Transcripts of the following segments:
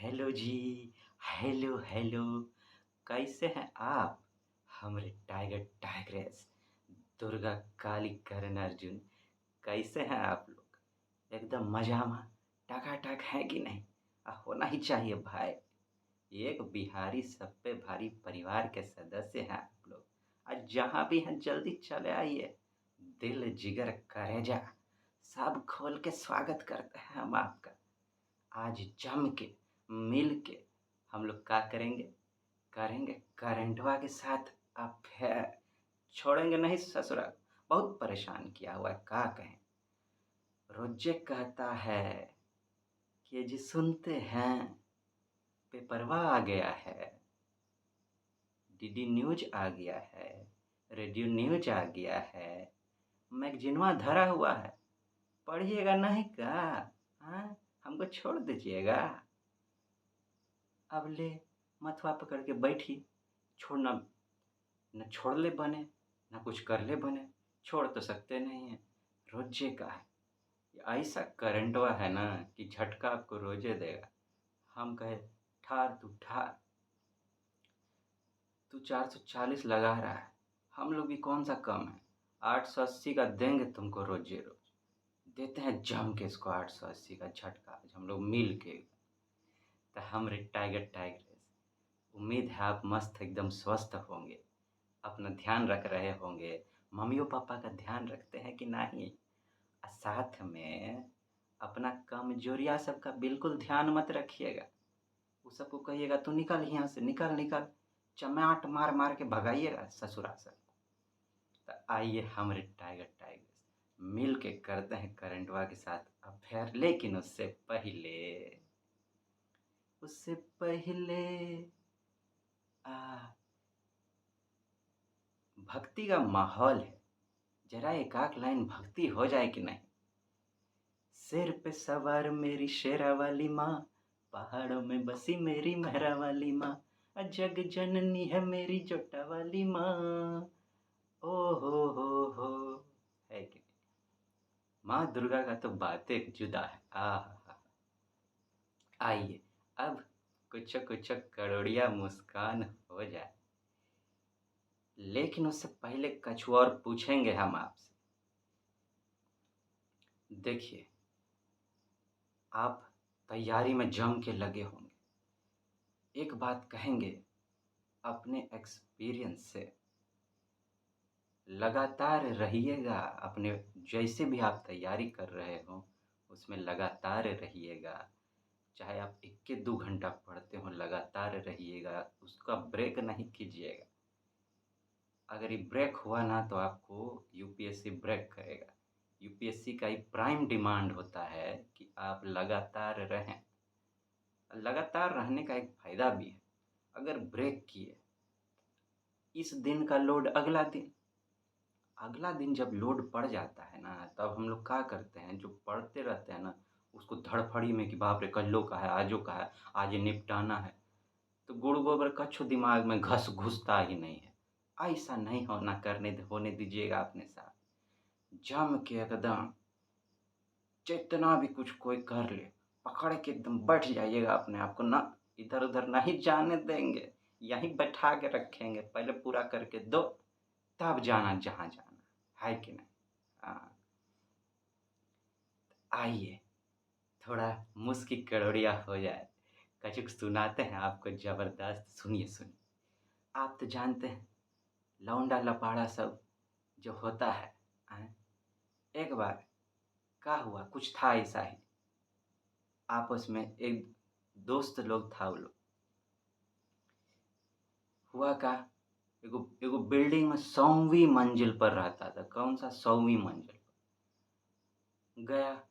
Hello जी। Hello hello. कैसे हैं आप हमारे टाइगर टाइग्रेस दुर्गा काली करण अर्जुन? कैसे हैं आप लोग? एकदम मजा में टकाटक है कि नहीं? होना ही चाहिए भाई। एक बिहारी सब पे भारी परिवार के सदस्य हैं आप लोग। आज जहाँ भी हैं जल्दी चले आइए। दिल जिगर कलेजा सब खोल के स्वागत करते हैं हम आपका। आज जम के मिल के हम लोग क्या करेंगे? करेंगे करंटवा के साथ अफेयर। छोड़ेंगे नहीं ससुराल। बहुत परेशान किया हुआ है, क्या कहें। रोजे कहता है कि जी सुनते हैं पेपरवा आ गया है, डीडी न्यूज आ गया है, रेडियो न्यूज आ गया है, मैगजीनवा धरा हुआ है, पढ़िएगा नहीं का? हाँ, हमको छोड़ दीजिएगा। अब ले मथुआ पकड़ के बैठी। छोड़ना न छोड़ ले बने न कुछ कर ले बने। छोड़ तो सकते नहीं हैं। रोजे का है ये, ऐसा करंटवा है ना कि झटका आपको रोजे देगा। हम कहे ठार तू ठार, तू 440 लगा रहा है, हम लोग भी कौन सा कम है। 880 का देंगे तुमको रोजे रोज। देते हैं जम के इसको 880 का झटका आज हम लोग मिल के। तो हमरे टाइगर टाइग्रेस, उम्मीद है आप मस्त एकदम स्वस्थ होंगे, अपना ध्यान रख रहे होंगे। मम्मियों पापा का ध्यान रखते हैं कि नहीं? साथ में अपना कमजोरिया सबका बिल्कुल ध्यान मत रखिएगा। उस सबको कहिएगा तू निकल यहाँ से, निकल निकल, चमाट मार मार के भगाइएगा ससुरा सब। तो आइए हमारे टाइगर टाइगर्स मिल के करते हैं करंटवा के साथ अफेयर। लेकिन उससे पहले भक्ति का माहौल है, जरा एक आध लाइन भक्ति हो जाए कि नहीं। सिर पे सवार मेरी शेरा वाली माँ, पहाड़ों में बसी मेरी मेहरा वाली माँ, जग जननी है मेरी जोटा वाली माँ। ओ हो है कि नहीं? माँ दुर्गा का तो बातें जुदा है। आइए अब कुछ कुछ करोड़िया मुस्कान हो जाए। लेकिन उससे पहले कुछ और पूछेंगे हम आपसे। देखिए, आप तैयारी में जम के लगे होंगे। एक बात कहेंगे अपने एक्सपीरियंस से, लगातार रहिएगा अपने, जैसे भी आप तैयारी कर रहे हो उसमें लगातार रहिएगा। चाहे आप 1-2 घंटा पढ़ते हो, लगातार रहिएगा, उसका ब्रेक नहीं कीजिएगा। अगर ये ब्रेक हुआ ना तो आपको यूपीएससी ब्रेक करेगा। यूपीएससी का एक प्राइम डिमांड होता है कि आप लगातार रहें। लगातार रहने का एक फ़ायदा भी है। अगर ब्रेक किए, इस दिन का लोड अगला दिन जब लोड पड़ जाता है ना, तब हम लोग क्या करते हैं, जो पढ़ते रहते हैं ना, उसको धड़फड़ी में कि बाप रे कल्लो का है, आजो का है, आज ये निपटाना है, तो गुड़ गोबर कछु दिमाग में घुसता ही नहीं है। ऐसा नहीं होने दीजिएगा अपने साथ। जम के एकदम जितना भी कुछ कोई कर ले, पकड़ के एकदम बैठ जाइएगा अपने आप को, ना इधर उधर नहीं जाने देंगे। यहीं बैठा के रखेंगे, पहले पूरा करके दो तब जाना जहाँ जाना है कि नहीं। हाँ, आइए थोड़ा मुस्की कड़ोड़िया हो जाए, कचुक सुनाते हैं आपको जबरदस्त। सुनिए सुनिए। आप तो जानते हैं लौंडा लपाड़ा सब जो होता है, हैं? एक बार क्या हुआ, कुछ था ऐसा ही। आपस में एक दोस्त लोग था, वो लोग हुआ का, एगो एगो बिल्डिंग में 100वीं मंजिल पर रहता था। कौन सा 100वीं मंजिल पर गया,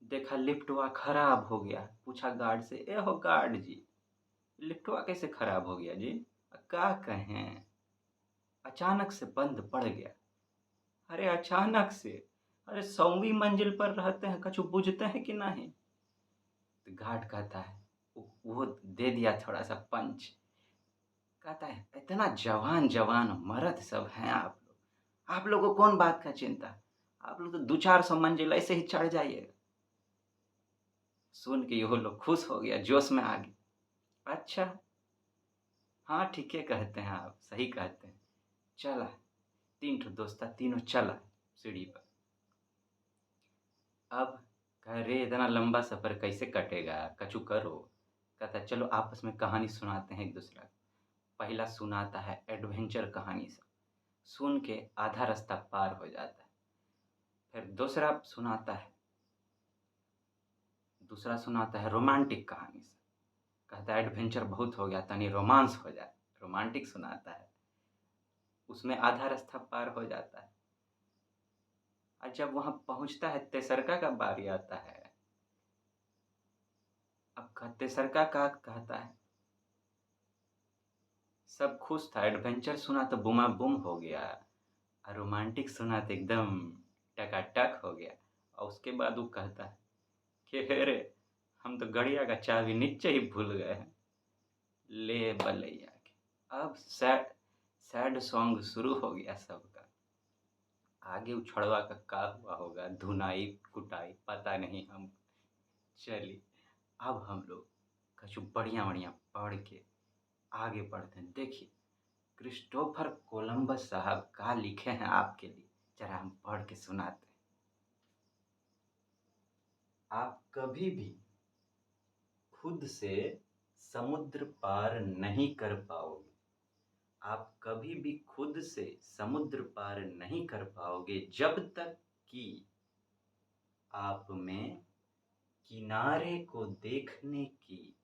देखा लिफ्टवा खराब हो गया। पूछा गार्ड से, ए हो गार्ड जी, लिफ्टवा कैसे खराब हो गया जी? क्या कहें, अचानक से बंद पड़ गया। अरे अचानक से, अरे 100वीं मंजिल पर रहते हैं, कछु बुझते हैं कि नहीं? तो गार्ड कहता है, वो दे दिया थोड़ा सा पंच। कहता है इतना जवान जवान मर्द सब हैं आप लोगों को कौन बात का चिंता? आप लोग तो 200-400 मंजिल ऐसे ही चढ़ जाइएगा। सुन के वो लोग खुश हो गया, जोश में आ गए। अच्छा, हाँ ठीके कहते हैं आप, सही कहते हैं। चला, 3 ठो दोस्त था, तीनों चला सीढ़ी पर। अब कह रे इतना लंबा सफ़र कैसे कटेगा, कछु करो। कहता चलो आपस में कहानी सुनाते हैं एक-दूसरा को। पहला सुनाता है एडवेंचर कहानी सब, सुन के आधा रास्ता पार हो जाता है। फिर दूसरा सुनाता है रोमांटिक कहानी सब। कहता है एडवेंचर बहुत हो गया, तनी रोमांस हो जाए। रोमांटिक सुनाता है, उसमें आधा रास्ता पार हो जाता है। और जब वहाँ पहुँचता है तेसरका का बारी आता है। अब तेसरका का कहता है, सब खुश था, एडवेंचर सुना तो बूमा-बूम हो गया और रोमांटिक सुना तो एकदम टकाटक हो गया। और उसके बाद वो कहता है कि अरे हम तो गड़िया का चाबी नीचे ही भूल गए हैं। ले बलैया के अब सैड सैड सॉन्ग शुरू हो गया सबका। आगे उछड़वा का हुआ होगा, धुनाई कुटाई पता नहीं हम। चलिए अब हम लोग कुछ बढ़िया पढ़ के आगे बढ़ते हैं। देखिए क्रिस्टोफर कोलंबस साहब क्या लिखे हैं आपके लिए, जरा हम पढ़ के सुनाते हैं। आप कभी भी खुद से समुद्र पार नहीं कर पाओगे। आप कभी भी खुद से समुद्र पार नहीं कर पाओगे जब तक कि आप में किनारे को देखने की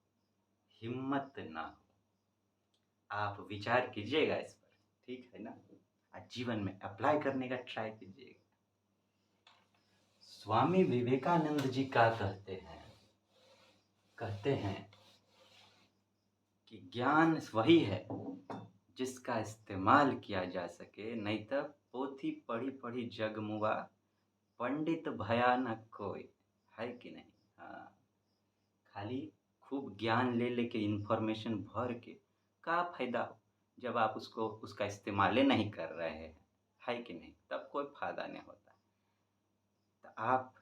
हिम्मत ना हो। आप विचार कीजिएगा इस पर, ठीक है ना? आज जीवन में अप्लाई करने का ट्राई कीजिएगा। स्वामी विवेकानंद जी क्या कहते हैं कि ज्ञान वही है जिसका इस्तेमाल किया जा सके, नहीं तो पोथी पढ़ी पढ़ी जग मुआ, पंडित भया न कोई, है कि नहीं? हाँ, खाली खूब ज्ञान ले लेके इन्फॉर्मेशन भर के क्या फायदा हो जब आप उसका इस्तेमाल ही नहीं कर रहे हैं, है कि नहीं? तब कोई फायदा नहीं होता। तो आप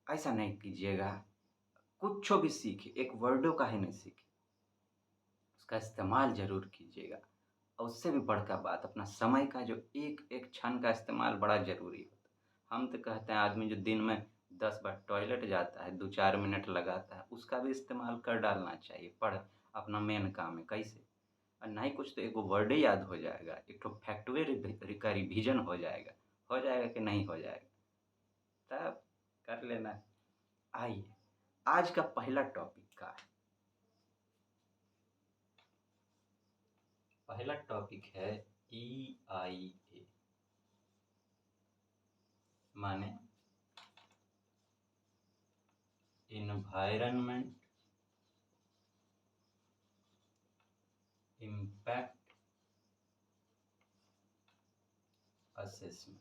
ऐसा नहीं कीजिएगा, कुछ भी सीखे, एक वर्डों का ही नहीं सीखे, उसका इस्तेमाल ज़रूर कीजिएगा। और उससे भी बढ़कर बात, अपना समय का जो एक-एक क्षण का इस्तेमाल बड़ा ज़रूरी होता है। हम तो कहते हैं आदमी जो दिन में 10 बार टॉयलेट जाता है, 2-4 मिनट लगाता है, उसका भी इस्तेमाल कर डालना चाहिए। पढ़ अपना मेन काम है कैसे? और नहीं कुछ तो एगो वर्ड ही याद हो जाएगा, एक ठो फैक्टवे का रिवीजन हो जाएगा कि नहीं हो जाएगा? तब कर लेना। आइए, आज का पहला टॉपिक क्या है? पहला टॉपिक है EIA, माने environment impact assessment.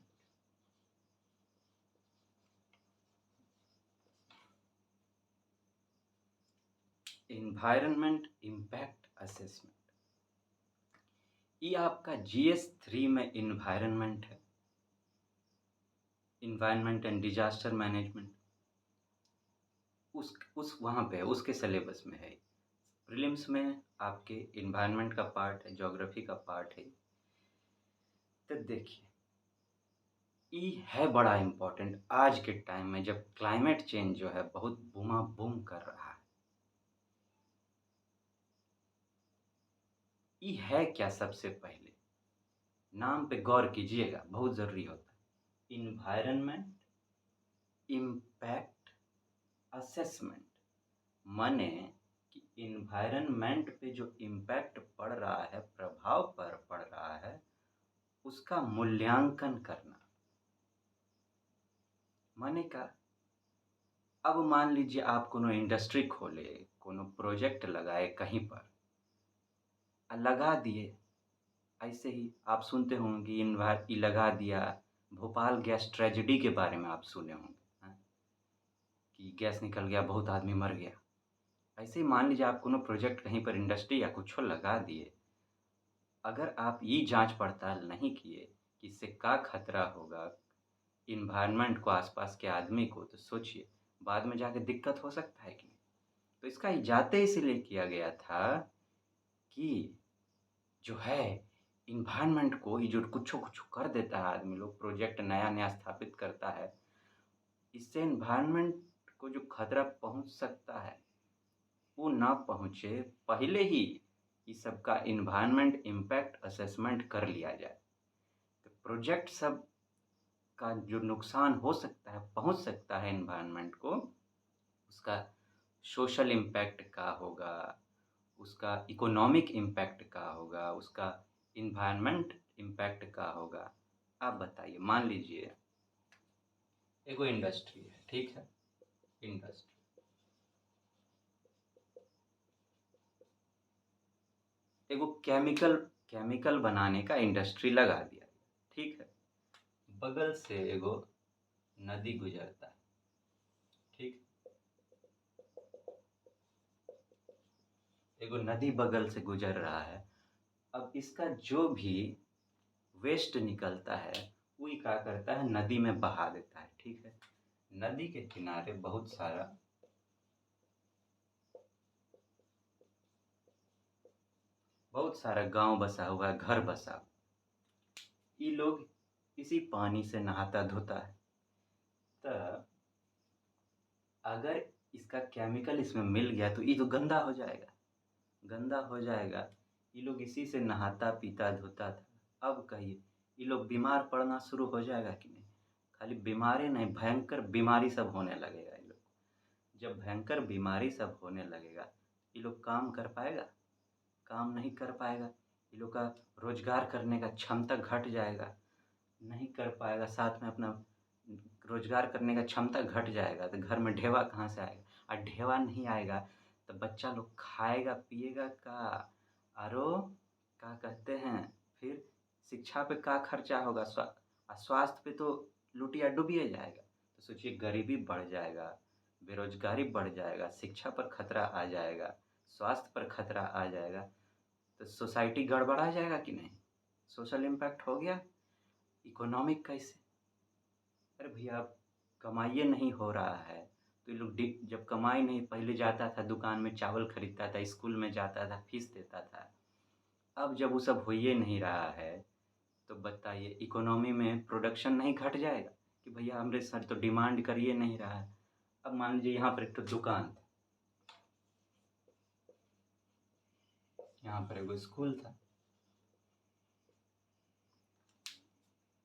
Environment impact assessment, ये आपका GS3 में इन्वायरमेंट है, इन्वायरमेंट एंड डिजास्टर मैनेजमेंट, उस वहाँ पे उसके सिलेबस में है। प्रीलिम्स में आपके इन्वायरमेंट का पार्ट है, ज्योग्राफी का पार्ट है। तो देखिए ये है बड़ा इम्पोर्टेंट आज के टाइम में, जब क्लाइमेट चेंज जो है बहुत बूमा बूम कर रहा है। ये है क्या? सबसे पहले नाम पे गौर कीजिएगा, बहुत ज़रूरी होता है। इन्वायरमेंट इम्पैक्ट असेसमेंट, माने कि इन्वायरमेंट पे जो इम्पैक्ट पड़ रहा है, प्रभाव पर पड़ रहा है, उसका मूल्यांकन करना। माने का, अब मान लीजिए आप कोनो इंडस्ट्री खोले, कोनो प्रोजेक्ट लगाए कहीं पर, लगा दिए। ऐसे ही आप सुनते होंगे ये लगा दिया, भोपाल गैस ट्रेजेडी के बारे में आप सुने होंगे, हाँ? कि गैस निकल गया, बहुत आदमी मर गया। ऐसे ही मान लीजिए आप कोनो प्रोजेक्ट कहीं पर इंडस्ट्री या कुछ लगा दिए, अगर आप ये जांच पड़ताल नहीं किए कि इससे क्या खतरा होगा इन्वायरमेंट को, आसपास के आदमी को, तो सोचिए बाद में जाके दिक्कत हो सकता है कि नहीं? तो इसका इजाते इसीलिए किया गया था कि जो है इन्वायरमेंट को ये जो कुछो-कुछो कर देता है आदमी लोग, प्रोजेक्ट नया-नया स्थापित करता है, इससे इन्वायरमेंट को जो खतरा पहुँच सकता है, वो ना पहुँचे, पहले ही इस सब का इन्वायरमेंट इम्पैक्ट असेसमेंट कर लिया जाए। तो प्रोजेक्ट सब का जो नुकसान हो सकता है, पहुँच सकता है एनवायरनमेंट को, उसका सोशल इम्पैक्ट क्या होगा, उसका इकोनॉमिक इम्पैक्ट क्या होगा, उसका एनवायरनमेंट इम्पैक्ट क्या होगा। आप बताइए, मान लीजिए एगो इंडस्ट्री है, ठीक है? इंडस्ट्री एगो केमिकल बनाने का इंडस्ट्री लगा दिया, ठीक है? बगल से एगो नदी गुजरता है, ठीक? एगो नदी बगल से गुजर रहा है। अब इसका जो भी वेस्ट निकलता है, वही क्या करता है, नदी में बहा देता है, ठीक है? नदी के किनारे बहुत सारा गांव बसा हुआ है, घर बसा हुआ। ये लोग इसी पानी से नहाता धोता है। तो अगर इसका केमिकल इसमें मिल गया तो ये तो गंदा हो जाएगा, गंदा हो जाएगा। ये लोग इसी से नहाता पीता धोता था। अब कहिए, ये लोग बीमार पड़ना शुरू हो जाएगा कि नहीं? खाली बीमारी नहीं, भयंकर बीमारी सब होने लगेगा ये लोग। जब भयंकर बीमारी सब होने लगेगा, ये लोग काम कर पाएगा? काम नहीं कर पाएगा। ये लोग का रोजगार करने का क्षमता घट जाएगा, नहीं कर पाएगा। साथ में अपना रोजगार करने का क्षमता घट जाएगा, तो घर में ढेवा कहाँ से आएगा? और ढेवा नहीं आएगा तो बच्चा लोग खाएगा पिएगा का? आरो क्या कहते हैं, फिर शिक्षा पे क्या खर्चा होगा? स्वास्थ्य पे तो लुटिया डुबिए जाएगा। तो सोचिए, गरीबी बढ़ जाएगा, बेरोजगारी बढ़ जाएगा, शिक्षा पर खतरा आ जाएगा, स्वास्थ्य पर खतरा आ जाएगा, तो सोसाइटी गड़बड़ा जाएगा कि नहीं? सोशल इम्पैक्ट हो गया। इकोनॉमिक कैसे? अरे भैया, अब कमाइए नहीं हो रहा है तो ये लोग जब कमाई नहीं, पहले जाता था दुकान में चावल खरीदता था, स्कूल में जाता था, फीस देता था। अब जब वो सब हो ही नहीं रहा है, तो बताइए इकोनॉमी में प्रोडक्शन नहीं घट जाएगा कि भैया हमरे सर तो डिमांड करिए नहीं रहा है। अब मान लीजिए यहाँ पर एक तो दुकान था, यहाँ पर एगो स्कूल था।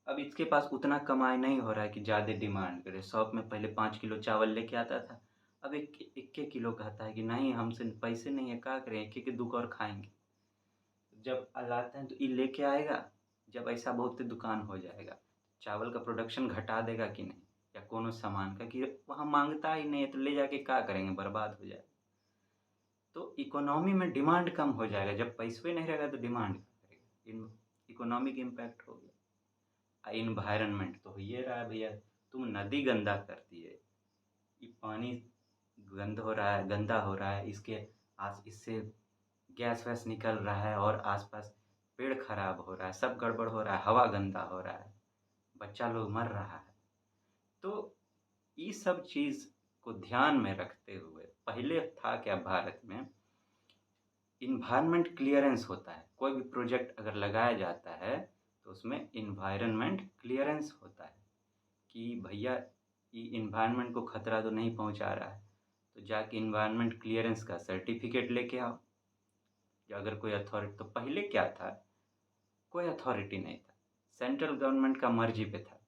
अब इसके पास उतना कमाई नहीं हो रहा है कि ज़्यादा डिमांड करे। शॉप में पहले 5 किलो चावल लेके आता था, अब एक किलो कहता है कि नहीं, हमसे पैसे नहीं है, क्या करें, एक एक दुख और खाएंगे। जब लाते हैं तो ये लेके आएगा, जब ऐसा बहुत दुकान हो जाएगा, चावल का प्रोडक्शन घटा देगा कि नहीं, या कोनो सामान का, कि वहाँ मांगता ही नहीं है तो ले जाके क्या करेंगे, बर्बाद हो जाएगा। तो इकोनॉमी में डिमांड कम हो जाएगा। जब पैसे नहीं रहेगा तो डिमांड क्या करेगा? इकोनॉमिक इम्पैक्ट हो गया। इन्वायरमेंट तो हो ही रहा है भैया। तुम नदी गंदा करती है, ये पानी गंदा हो रहा है, इससे गैस वैस निकल रहा है, और आसपास पेड़ खराब हो रहा है, सब गड़बड़ हो रहा है, हवा गंदा हो रहा है, बच्चा लोग मर रहा है। तो ये सब चीज़ को ध्यान में रखते हुए, पहले था क्या भारत में, इन्वायरमेंट क्लियरेंस होता है। कोई भी प्रोजेक्ट अगर लगाया जाता है तो उसमें इन्वायरमेंट क्लियरेंस होता है कि भैया ये इन्वायरमेंट को खतरा तो नहीं पहुंचा रहा है, तो जाके इन्वायरमेंट क्लियरेंस का सर्टिफिकेट लेके आओ। या अगर कोई अथॉरिटी, तो पहले क्या था, कोई अथॉरिटी नहीं था, सेंट्रल गवर्नमेंट का मर्जी पे था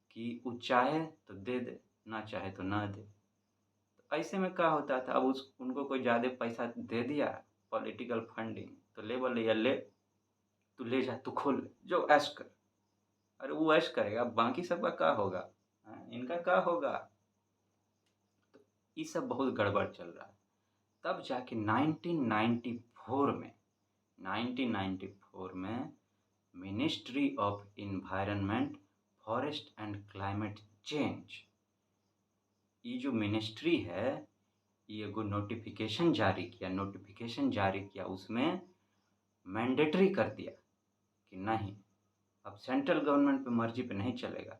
कि वो चाहे तो दे दे, ना चाहे तो ना दे। तो ऐसे में क्या होता था, अब उनको कोई ज़्यादा पैसा दे दिया, पॉलिटिकल फंडिंग, तो ले बोले या ले, तू ले जा, तू खोल ले, जो ऐश कर। अरे वो ऐश करेगा, बाकी सबका क्या होगा? हाँ, इनका क्या होगा? तो ये सब बहुत गड़बड़ चल रहा है। तब जाके 1994 में ministry of environment, forest and climate change, ये जो मिनिस्ट्री है, ये एगो नोटिफिकेशन जारी किया, उसमें मैंडेटरी कर दिया कि नहीं, अब सेंट्रल गवर्नमेंट पे मर्जी पे नहीं चलेगा,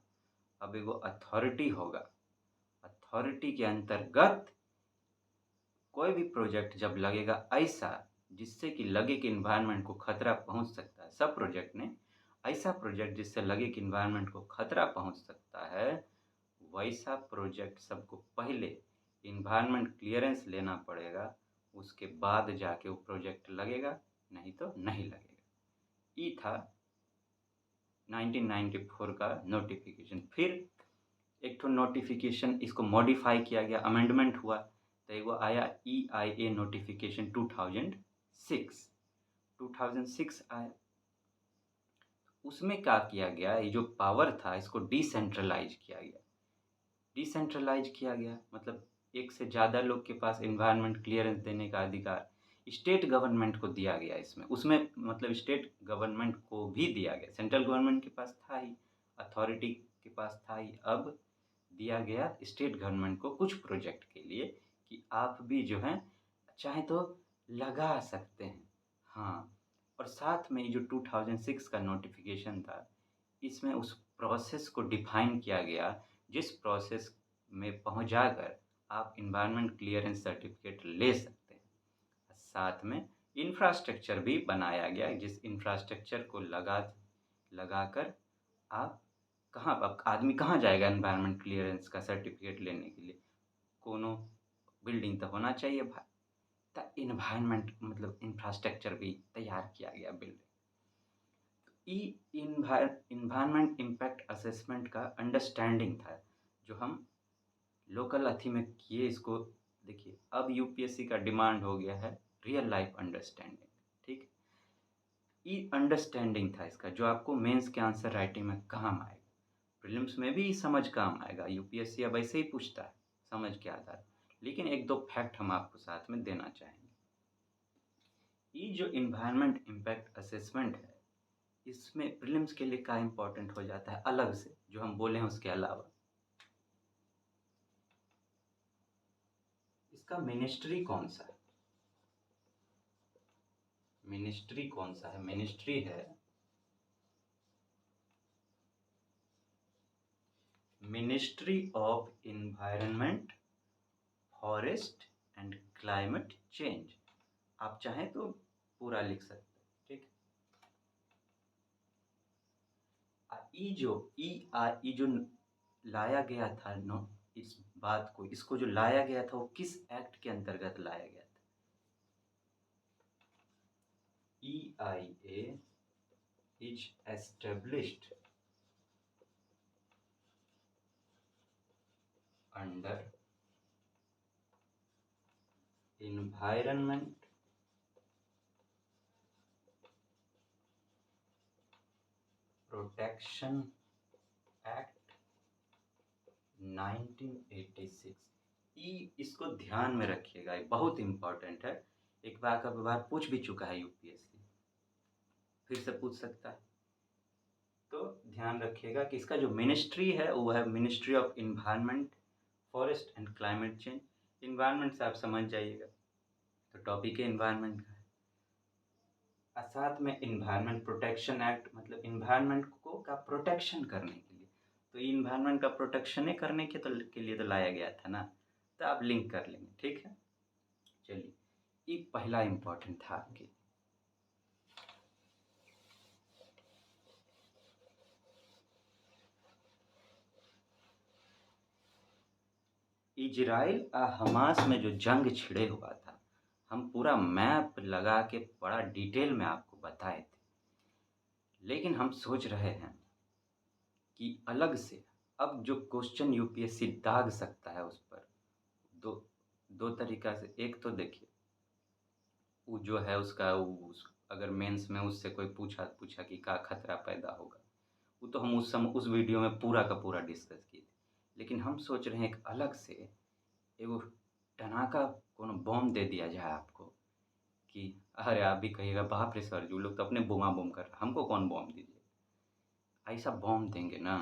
अब एगो अथॉरिटी होगा। अथॉरिटी के अंतर्गत कोई भी प्रोजेक्ट जब लगेगा ऐसा जिससे कि लगे कि इन्वायरमेंट को खतरा पहुंच सकता है, सब प्रोजेक्ट ने ऐसा प्रोजेक्ट जिससे लगे कि इन्वायरमेंट को खतरा पहुंच सकता है, वैसा प्रोजेक्ट सबको पहले इन्वायरमेंट क्लियरेंस लेना पड़ेगा। उसके बाद जाके वो प्रोजेक्ट लगेगा, नहीं तो नहीं लगेगा। ये था 1994 का नोटिफिकेशन। फिर एक तो नोटिफिकेशन इसको मॉडिफाई किया गया, अमेंडमेंट हुआ, तो एगो आया EIA नोटिफिकेशन 2006 आया। उसमें क्या किया गया, ये जो पावर था इसको डिसेंट्रलाइज किया गया। डिसेंट्रलाइज किया गया मतलब एक से ज़्यादा लोग के पास इन्वायरमेंट क्लियरेंस देने का अधिकार स्टेट गवर्नमेंट को दिया गया। उसमें मतलब स्टेट गवर्नमेंट को भी दिया गया, सेंट्रल गवर्नमेंट के पास था ही, अथॉरिटी के पास था ही, अब दिया गया स्टेट गवर्नमेंट को कुछ प्रोजेक्ट के लिए कि आप भी जो है चाहे तो लगा सकते हैं। हाँ, और साथ में जो 2006 का नोटिफिकेशन था, इसमें उस प्रोसेस को डिफाइन किया गया जिस प्रोसेस में पहुंच जाकर आप इन्वायरमेंट क्लियरेंस सर्टिफिकेट ले सकते हैं। साथ में इंफ्रास्ट्रक्चर भी बनाया गया, जिस इंफ्रास्ट्रक्चर को लगाकर आप कहाँ अब आदमी कहाँ जाएगा इन्वायरमेंट क्लियरेंस का सर्टिफिकेट लेने के लिए, कोनो बिल्डिंग तो होना चाहिए भाई, तो इन्वायरमेंट मतलब इंफ्रास्ट्रक्चर भी तैयार किया गया बिल्डिंग। इन्वायरमेंट इम्पैक्ट असेसमेंट का अंडरस्टैंडिंग था जो हम लोकल अथी में किए। इसको देखिए, अब यूपीएससी का डिमांड हो गया है रियल लाइफ अंडरस्टैंडिंग। ठीक, ये अंडरस्टैंडिंग था इसका, जो आपको मेंस के आंसर राइटिंग में काम आएगा, प्रीलिम्स में भी समझ काम आएगा। यूपीएससी अब ऐसे ही पूछता है समझ के आधार, लेकिन एक दो फैक्ट हम आपको साथ में देना चाहेंगे। ये जो इन्वायरमेंट इम्पैक्ट असेसमेंट है, इसमें प्रीलिम्स के लिए क्या इंपॉर्टेंट हो जाता है अलग से, जो हम बोले हैं उसके अलावा, इसका मिनिस्ट्री कौन सा है? मिनिस्ट्री कौन सा है? मिनिस्ट्री है ministry of environment, forest and climate change. आप चाहें तो पूरा लिख सकते हैं। ठीक, ई जो लाया गया था इस बात को, इसको जो लाया गया था वो किस एक्ट के अंतर्गत लाया गया था? EIA is established under Environment Protection Act 1986। इसको ध्यान में रखिएगा, ये बहुत इंपॉर्टेंट है। एक बार पूछ भी चुका है यूपीएससी, फिर से पूछ सकता है, तो ध्यान रखिएगा कि इसका जो मिनिस्ट्री है वो है ministry of environment, forest and climate change. Environment से आप समझ जाइएगा, तो टॉपिक है इन्वायरमेंट का। साथ में इन्वायरमेंट प्रोटेक्शन एक्ट, मतलब इन्वायरमेंट को का प्रोटेक्शन करने के लिए, तो इन्वायरमेंट का प्रोटेक्शन करने के लिए तो लाया गया था ना, तो आप लिंक कर लेंगे। ठीक है, चलिए, ये पहला इम्पोर्टेंट था आपके। इजराइल और हमास में जो जंग छिड़े हुआ था, हम पूरा मैप लगा के बड़ा डिटेल में आपको बताए थे, लेकिन हम सोच रहे हैं कि अलग से अब जो क्वेश्चन यूपीएससी दाग सकता है उस पर दो तरीका से। एक तो देखिए, वो जो है उसका अगर मेंस में उससे कोई पूछा कि क्या खतरा पैदा होगा, वो तो हम उस वीडियो में पूरा का पूरा डिस्कस किए थे। लेकिन हम सोच रहे हैं एक अलग से एगो टनाका कोनो बम दे दिया जाए आपको, कि अरे आप भी कहिएगा बाप रे सर जी लोग तो अपने बोमा बम कर रहे, हमको कौन बम दीजिए। ऐसा बम देंगे ना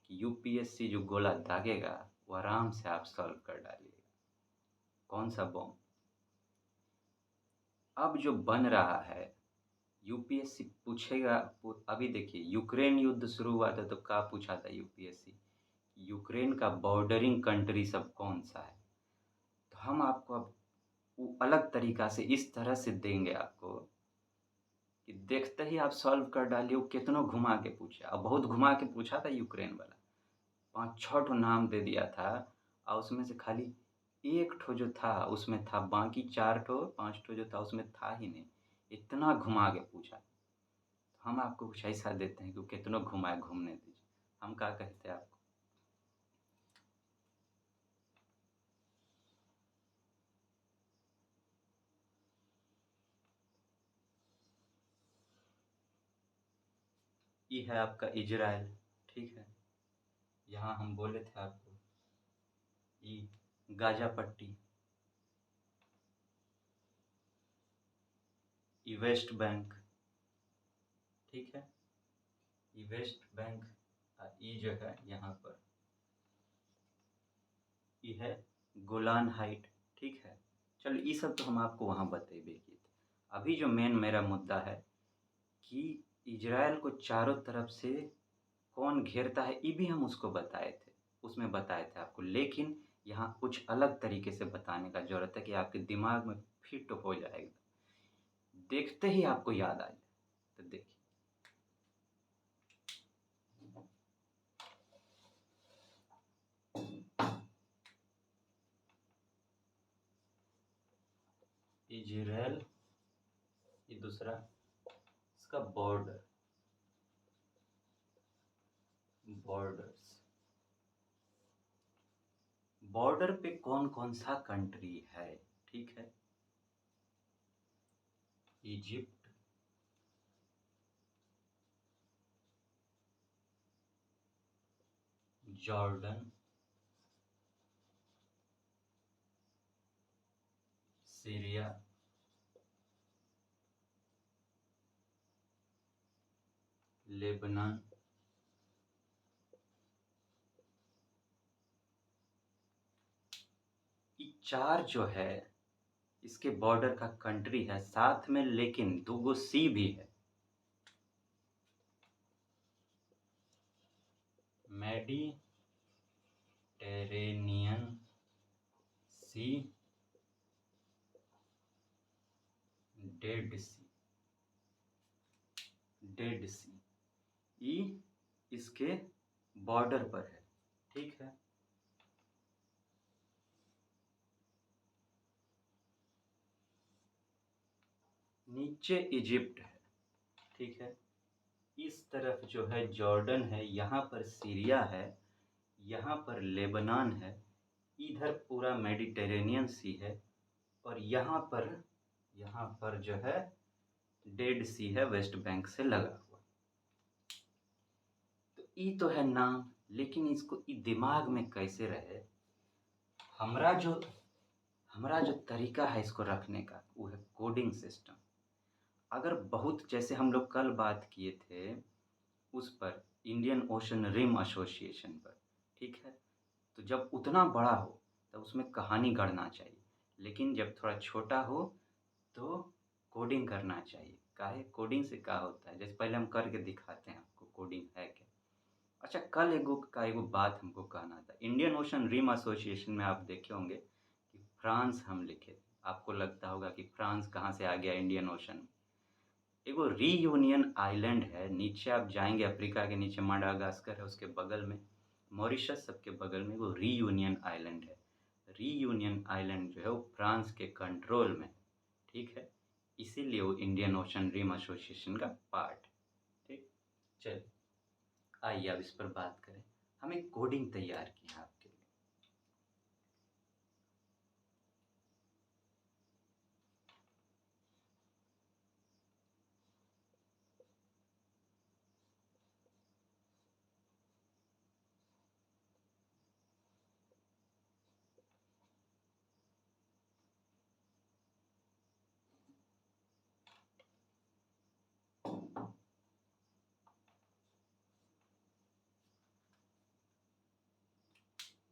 कि यूपीएससी जो गोला दागेगा वो आराम से आप सॉल्व कर डालिएगा। कौन सा बम? अब जो बन रहा है, यूपीएससी पूछेगा। अभी देखिए, यूक्रेन युद्ध शुरू हुआ था तो क्या पूछा था यूपीएससी, यूक्रेन का बॉर्डरिंग कंट्री सब कौन सा है? तो हम आपको अब वो अलग तरीक़ा से इस तरह से देंगे आपको कि देखते ही आप सॉल्व कर डालिए। वो कितनों घुमा के पूछा और बहुत घुमा के पूछा था यूक्रेन वाला। 5-6 ठो नाम दे दिया था और उसमें से खाली 1 ठो जो था उसमें था, बाकी 4 ठो 5 ठो जो था उसमें था ही नहीं। इतना घुमा के पूछा। हम आपको कुछ ऐसा देते हैं कि वो कितनों घुमाए, घूमने दीजिए। हम क्या कहते हैं आपको? ये है आपका इज़राइल, ठीक है? यहाँ हम बोले थे आपको ये गाज़ा पट्टी, ये वेस्ट बैंक, ठीक है? ये वेस्ट बैंक ये जो है यहाँ पर ये है गोलान हाइट, ठीक है? चलो ये सब तो हम आपको वहाँ बतेबे किए थे। अभी जो मेन मेरा मुद्दा है कि इज़राइल को चारों तरफ से कौन घेरता है, ये भी हम उसको बताए थे, उसमें बताए थे आपको। लेकिन यहाँ कुछ अलग तरीके से बताने का ज़रूरत है कि आपके दिमाग में फिट हो जाएगा, देखते ही आपको याद आ जाए। तो देखिए, इज़राइल, ये दूसरा इसका बॉर्डर, बॉर्डर्स, बॉर्डर पे कौन कौन सा कंट्री है, ठीक है? इजिप्ट, जॉर्डन, सीरिया, लेबनान, ये 4 जो है इसके बॉर्डर का कंट्री है साथ में, लेकिन 2 गो सी भी है। मेडिटेरेनियन सी, डेड सी, डेड सी, ये इसके बॉर्डर पर है, ठीक है? नीचे इजिप्ट है, ठीक है? इस तरफ जो है जॉर्डन है, यहाँ पर सीरिया है, यहाँ पर लेबनान है, इधर पूरा मेडिटेरेनियन सी है और यहाँ पर जो है डेड सी है, वेस्ट बैंक से लगा हुआ। तो ये तो है नाम, लेकिन इसको ई दिमाग में कैसे रहे? हमरा जो हमरा जो तरीका है इसको रखने का वो है कोडिंग सिस्टम। अगर बहुत, जैसे हम लोग कल बात किए थे उस पर, इंडियन ओशन रिम एसोसिएशन पर, ठीक है? तो जब उतना बड़ा हो तब उसमें कहानी गढ़ना चाहिए, लेकिन जब थोड़ा छोटा हो तो कोडिंग करना चाहिए। काहे? कोडिंग से क्या होता है, जैसे पहले हम करके दिखाते हैं आपको कोडिंग है क्या। अच्छा, कल एगो बात हमको कहना था। इंडियन ओशन रिम एसोसिएशन में आप देखे होंगे कि फ्रांस हम लिखे थे। आपको लगता होगा कि फ्रांस कहाँ से आ गया इंडियन ओशन में। एगो रीयूनियन आइलैंड है, नीचे आप जाएंगे अफ्रीका के नीचे माडागास्कर है, उसके बगल में मॉरिशस, सबके बगल में वो रीयूनियन आइलैंड है। रीयूनियन आइलैंड जो है वो फ्रांस के कंट्रोल में है, ठीक है? इसीलिए वो इंडियन ओशन रिम एसोसिएशन का पार्ट है, ठीक? चलिए आइए अब इस पर बात करें। हम एक कोडिंग तैयार की है आपके लिए।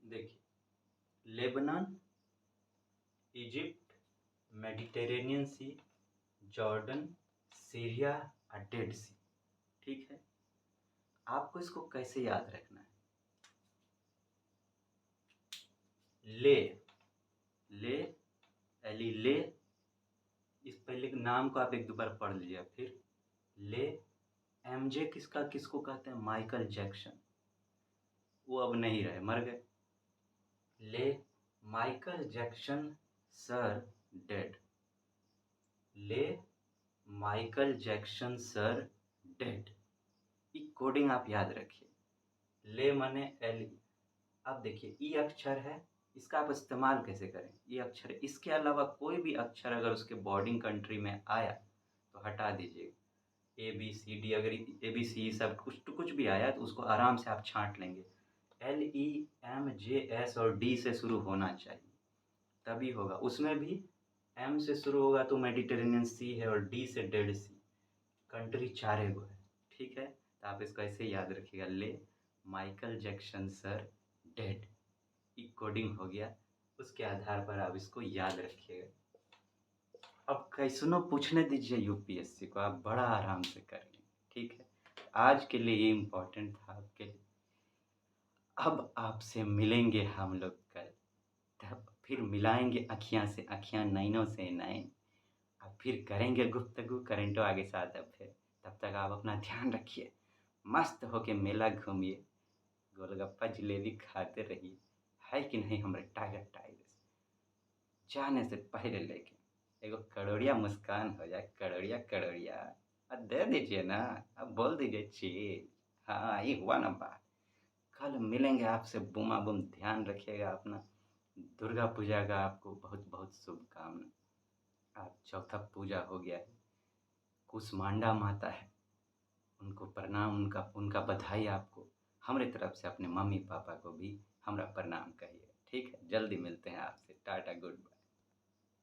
देखिए, लेबनान, इजिप्ट, मेडिटेरेनियन सी, जॉर्डन, सीरिया और डेड सी, ठीक है? आपको इसको कैसे याद रखना है? ले, ले एली ले, इस पहले के नाम को आप एक दो बार पढ़ लीजिए फिर। ले। एमजे किसको कहते हैं? Michael Jackson. वो अब नहीं रहे, मर गए। ले। Michael Jackson sir dead. ले। Michael Jackson sir dead. ये कोडिंग आप याद रखिए। ले माने एल। अब देखिए ई अक्षर है, इसका आप इस्तेमाल कैसे करें? ये अक्षर, इसके अलावा कोई भी अक्षर अगर उसके बॉर्डिंग कंट्री में आया तो हटा दीजिए। ए बी सी डी, अगर ए बी सी सब कुछ भी आया तो उसको आराम से आप छांट लेंगे। L E M J S और डी से शुरू होना चाहिए, तभी होगा। उसमें भी एम से शुरू होगा तो मेडिटेरेनियन सी है, और डी से डेड सी। कंट्री चारे गो है, ठीक है। तो आप इसको ऐसे याद रखिएगा। ले। Michael Jackson sir dead. ये कोडिंग हो गया, उसके आधार पर आप इसको याद रखिएगा। अब कैसनो पूछने दीजिए यूपीएससी को, आप बड़ा आराम से करेंगे, ठीक है। आज के लिए ये इम्पोर्टेंट था आपके लिए। अब आपसे मिलेंगे हम लोग कल, तब फिर मिलाएंगे अखियाँ से अखियाँ, नैनों से नैन। अब फिर करेंगे गुफ्तगू करेंटो आगे साथ अब फिर। तब तक आप अपना ध्यान रखिए, मस्त होके मेला घूमिए, गोलगप्पा जलेबी खाते रहिए। है कि नहीं हमारे टाइगर टाइगर्स? जाने से पहले लेके एगो कड़ोड़िया मुस्कान हो जाए, कड़ोड़िया कड़ोड़िया। अब दे दीजिए ना, अब बोल दीजिए चीज। हाँ, ये हुआ ना बात। कल मिलेंगे आपसे, बूमा बूम। ध्यान रखिएगा अपना। दुर्गा पूजा का आपको बहुत बहुत शुभकामना। आज चौथा पूजा हो गया है, कुसमांडा माता है, उनको प्रणाम, उनका उनका बधाई आपको। हमारे तरफ से अपने मम्मी पापा को भी हमारा प्रणाम कहिए, ठीक है। जल्दी मिलते हैं आपसे। टाटा, गुड बाय।